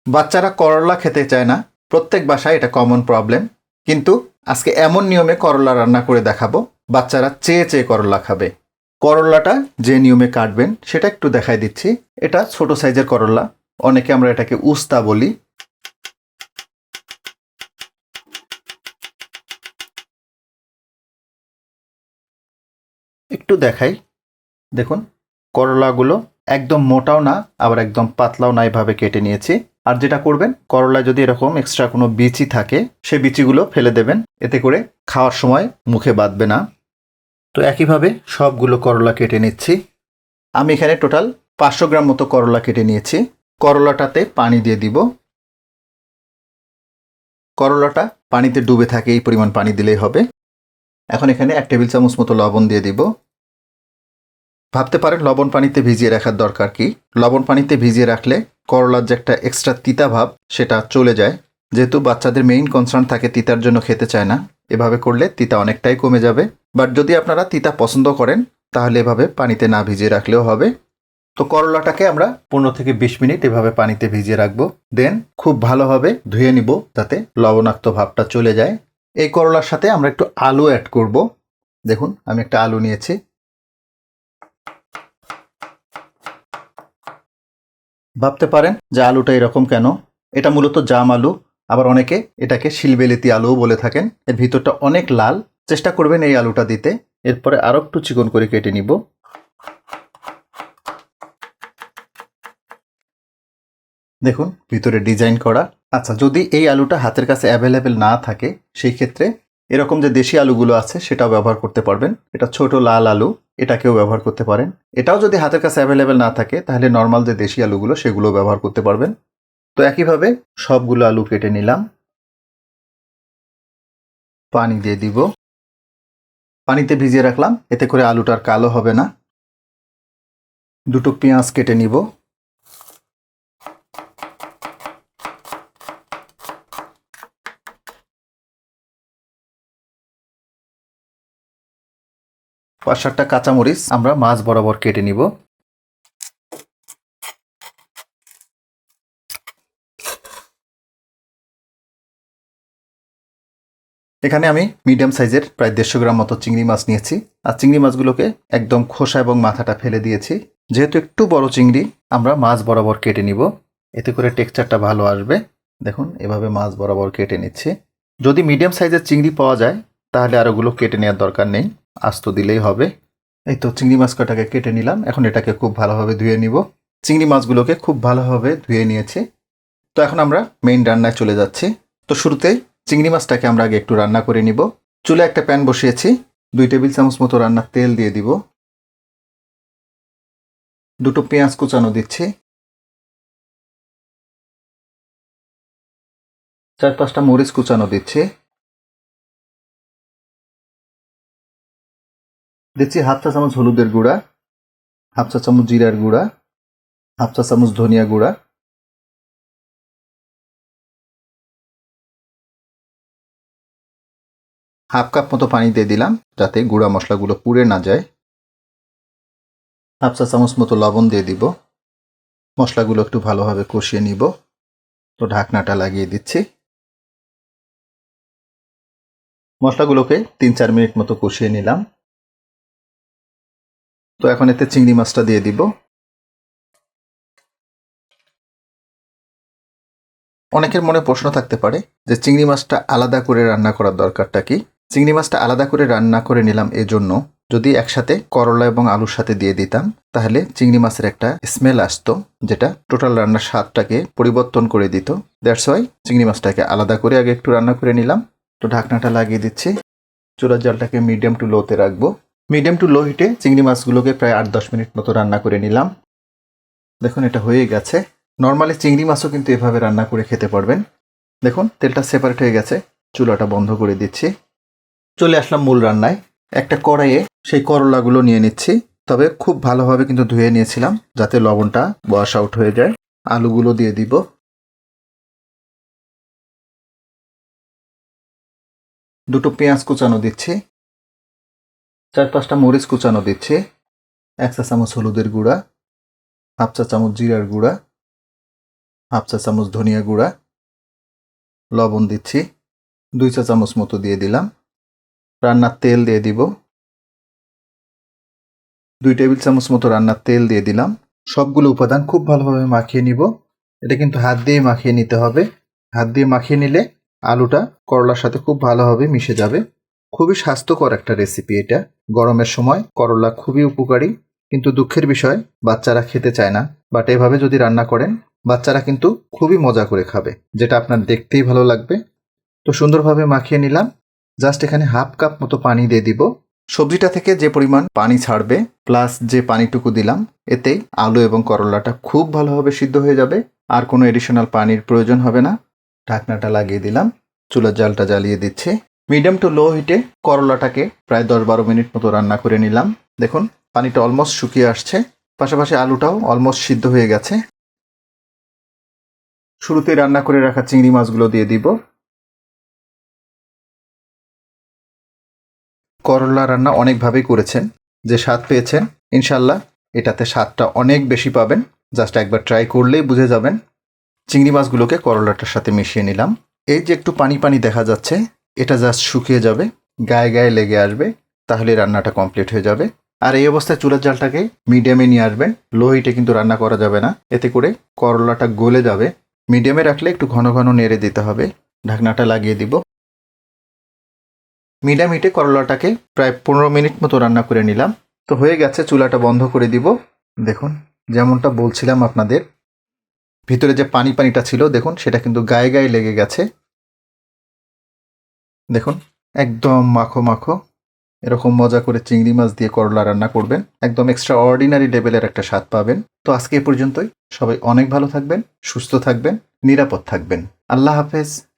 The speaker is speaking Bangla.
বাচ্চারা করলা খেতে চায় না, প্রত্যেক বাসায় এটা কমন প্রবলেম। কিন্তু আজকে এমন নিয়মে করলা রান্না করে দেখাবো, বাচ্চারা চেয়ে চেয়ে করলা খাবে। করলাটা যে নিয়মে কাটবেন সেটা একটু দেখাই দিচ্ছি। এটা ছোট সাইজের করলা, অনেকে আমরা এটাকে উস্তা বলি। একটু দেখাই, দেখুন করলাগুলো একদম মোটাও না আবার একদম পাতলাও না, এভাবে কেটে নিয়েছি। আর যেটা করবেন, করলায় যদি এরকম এক্সট্রা কোনো বিচি থাকে সেই বিচিগুলো ফেলে দেবেন, এতে করে খাওয়ার সময় মুখে বাঁধবে না। তো একইভাবে সবগুলো করলা কেটে নিচ্ছি। আমি এখানে টোটাল 500 গ্রাম মতো করলা কেটে নিয়েছি। করলাটাতে পানি দিয়ে দিব। করলাটা পানিতে ডুবে থাকে এই পরিমাণ পানি দিলেই হবে। এখন এখানে 1 টেবিল চামচ মতো লবণ দিয়ে দিব। ভাবতে পারেন লবণ পানিতে ভিজিয়ে রাখার দরকার কি? লবণ পানিতে ভিজিয়ে রাখলে করলার যে একটা এক্সট্রা তিতা ভাব সেটা চলে যায়। যেহেতু বাচ্চাদের মেইন কনসার্ন থাকে তিতার জন্য খেতে চায় না, এভাবে করলে তিতা অনেকটাই কমে যাবে। বাট যদি আপনারা তিতা পছন্দ করেন তাহলে এভাবে পানিতে না ভিজিয়ে রাখলেও হবে। তো করলাটাকে আমরা 15 থেকে 20 মিনিট এভাবে পানিতে ভিজিয়ে রাখবো। দেন খুব ভালোভাবে ধুয়ে নিব যাতে লবণাক্ত ভাবটা চলে যায়। এই করলার সাথে আমরা একটু আলু অ্যাড করব। দেখুন আমি একটা আলু নিয়েছি। ভাবতে পারেন যে আলুটা এরকম কেন? এটা মূলত জাম আলু, আবার অনেকে এটাকে শিলবেলিতি আলুও বলে থাকেন। এর ভিতরটা অনেক লাল, চেষ্টা করবেন এই আলুটা দিতে। এরপরে আরও একটু চিকন করে কেটে নিব। দেখুন ভিতরে ডিজাইন করা। আচ্ছা, যদি এই আলুটা হাতের কাছে অ্যাভেলেবেল না থাকে সেই ক্ষেত্রে এরকম যে দেশি আলুগুলো আছে সেটাও ব্যবহার করতে পারবেন। এটা ছোট লাল আলু, এটাকেও ব্যবহার করতে পারেন। এটাও যদি হাতের কাছে অ্যাভেলেবেল না থাকে তাহলে নর্মাল যে দেশি আলুগুলো সেগুলো ব্যবহার করতে পারবেন। তো একইভাবে সবগুলো আলু কেটে নিলাম। পানি দিয়ে দিব। পানিতে ভিজিয়ে রাখলাম, এতে করে আলুটার কালো হবে না। দুটো পেঁয়াজ কেটে নিব। পাঁচ সাতটা কাঁচামরিচ আমরা মাছ বরাবর কেটে নিব। এখানে আমি মিডিয়াম সাইজের প্রায় 150 গ্রাম মতো চিংড়ি মাছ নিয়েছি। আর চিংড়ি মাছগুলোকে একদম খোসা এবং মাথাটা ফেলে দিয়েছি। যেহেতু একটু বড় চিংড়ি, আমরা মাছ বরাবর কেটে নিব, এতে করে টেক্সচারটা ভালো আসবে। দেখুন এভাবে মাছ বরাবর কেটে নিচ্ছি। যদি মিডিয়াম সাইজের চিংড়ি পাওয়া যায় তাহলে আর ওগুলো কেটে নেওয়ার দরকার নেই, আস্ত দিলেই হবে। এই তো চিংড়ি মাছ কটাকে কেটে নিলাম। এখন এটাকে খুব ভালোভাবে ধুয়ে নিব। চিংড়ি মাছগুলোকে খুব ভালোভাবে ধুয়ে নিয়েছি। তো এখন আমরা মেইন রান্নায় চলে যাচ্ছি। তো শুরুতে চিংড়ি মাছটাকে আমরা আগে একটু রান্না করে নিব। চুলে একটা প্যান বসিয়েছি। 2 টেবিল চামচ মতো রান্নার তেল দিয়ে দিব। দুটো পেঁয়াজ কুচানো দিচ্ছি। 4-5টা মরিচ কুচানো দিচ্ছি। দিচ্ছি হাফ চা চামচ হলুদের গুঁড়া, হাফ চা চামচ জিরার গুঁড়া, হাফ চা চামচ ধনিয়া গুঁড়া, হাফ কাপ মতো পানি দিয়ে দিলাম যাতে গুঁড়া মশলাগুলো পুড়ে না যায়। হাফ চা চামচ মতো লবণ দিয়ে দিব। মশলাগুলো একটু ভালোভাবে কষিয়ে নিব। তো ঢাকনাটা লাগিয়ে দিচ্ছি। মশলাগুলোকে 3-4 মিনিট মতো কষিয়ে নিলাম। তো এখন এতে চিংড়ি মাছটা দিয়ে দিব। অনেকের মনে প্রশ্ন থাকতে পারে যে চিংড়ি মাছটা আলাদা করে রান্না করার দরকারটা কি? চিংড়ি মাছটা আলাদা করে রান্না করে নিলাম এজন্য, যদি একসাথে করলা এবং আলুর সাথে দিয়ে দিতাম তাহলে চিংড়ি মাছের একটা স্মেল আসতো, যেটা টোটাল রান্নার স্বাদটাকে পরিবর্তন করে দিত। দ্যাটস ওয়াই চিংড়ি মাছটাকে আলাদা করে আগে একটু রান্না করে নিলাম। তো ঢাকনাটা লাগিয়ে দিচ্ছি। চুলার জালটাকে মিডিয়াম টু লোতে রাখবো। মিডিয়াম টু লো হিটে চিংড়ি মাছগুলোকে প্রায় 8-10 মিনিট মতো রান্না করে নিলাম। দেখুন এটা হয়ে গেছে। নর্মালি চিংড়ি মাছও কিন্তু এভাবে রান্না করে খেতে পারবেন। দেখুন তেলটা সেপারেট হয়ে গেছে। চুলাটা বন্ধ করে দিচ্ছি। চলে আসলাম মূল রান্নায়। একটা কড়াইয়ে সেই করলাগুলো নিয়ে নিচ্ছি, তবে খুব ভালোভাবে কিন্তু ধুয়ে নিয়েছিলাম যাতে লবণটা ওয়াশ আউট হয়ে যায়। আলুগুলো দিয়ে দিব। দুটো পেঁয়াজ কুচানো দিচ্ছি। 4-5টা মরিচ কুচানো দিচ্ছি। 1 চা চামচ হলুদের গুঁড়া, হাফ চা চামচ জিরার গুঁড়া, হাফ চা চামচ ধনিয়া গুঁড়া, লবণ দিচ্ছি, 2 চা চামচ মতো দিয়ে দিলাম। রান্নার তেল দিয়ে দিব, 2 টেবিল চামচ মতো রান্নার তেল দিয়ে দিলাম। সবগুলো উপাদান খুব ভালোভাবে মাখিয়ে নিব। এটা কিন্তু হাত দিয়ে মাখিয়ে নিতে হবে। হাত দিয়ে মাখিয়ে নিলে আলুটা করলার সাথে খুব ভালোভাবে মিশে যাবে। খুবই স্বাস্থ্যকর একটা রেসিপি এটা। গরমের সময় করলা খুবই উপকারী, কিন্তু দুঃখের বিষয় বাচ্চারা খেতে চায় না। বাট এভাবে যদি রান্না করেন বাচ্চারা কিন্তু খুবই মজা করে খাবে, যেটা আপনার দেখতেই ভালো লাগবে। তো সুন্দরভাবে মাখিয়ে নিলাম। জাস্ট এখানে হাফ কাপ মতো পানি দিয়ে দিব। সবজিটা থেকে যে পরিমাণ পানি ছাড়বে প্লাস যে পানিটুকু দিলাম, এতে আলু এবং করলাটা খুব ভালোভাবে সিদ্ধ হয়ে যাবে। আর কোনো এডিশনাল পানির প্রয়োজন হবে না। ঢাকনাটা লাগিয়ে দিলাম, চুলার জালটা জ্বালিয়ে দিচ্ছি। মিডিয়াম টু লো হিটে করলাটাকে প্রায় 10-12 মিনিট মতো রান্না করে নিলাম। দেখুন পানিটা অলমোস্ট শুকিয়ে আসছে, পাশাপাশি আলুটাও অলমোস্ট সিদ্ধ হয়ে গেছে। শুরুতে রান্না করে রাখা চিংড়ি মাছগুলো দিয়ে দিব। করলা রান্না অনেকভাবেই করেছেন, যে স্বাদ পেয়েছেন ইনশাল্লাহ এটাতে স্বাদটা অনেক বেশি পাবেন। জাস্ট একবার ট্রাই করলেই বুঝে যাবেন। চিংড়ি মাছগুলোকে করলাটার সাথে মিশিয়ে নিলাম। এই যে একটু পানি পানি দেখা যাচ্ছে, এটা জাস্ট শুকিয়ে যাবে, গায়ে গায়ে লেগে আসবে, তাহলে রান্নাটা কমপ্লিট হয়ে যাবে। আর এই অবস্থায় চুলার জালটাকে মিডিয়ামে নিয়ে আসবেন। লো হিটে কিন্তু রান্না করা যাবে না, এতে করে করলাটা গলে যাবে। মিডিয়ামে রাখলে একটু ঘন ঘন নেড়ে দিতে হবে। ঢাকনাটা লাগিয়ে দিব। মিডিয়াম হিটে করলাটাকে প্রায় 15 মিনিট মতো রান্না করে নিলাম। তো হয়ে গেছে, চুলাটা বন্ধ করে দিব। দেখুন যেমনটা বলছিলাম আপনাদের, ভিতরে যে পানিটা ছিল দেখুন সেটা কিন্তু গায়ে গায়ে লেগে গেছে। দেখুন একদম মাখো মাখো। এরকম মজা করে চিংড়ি মাছ দিয়ে করলা রান্না করবেন, একদম এক্সট্রা অর্ডিনারি লেভেলের একটা স্বাদ পাবেন। তো আজকে এ পর্যন্তই। সবাই অনেক ভালো থাকবেন, সুস্থ থাকবেন, নিরাপদ থাকবেন। আল্লাহ হাফেজ।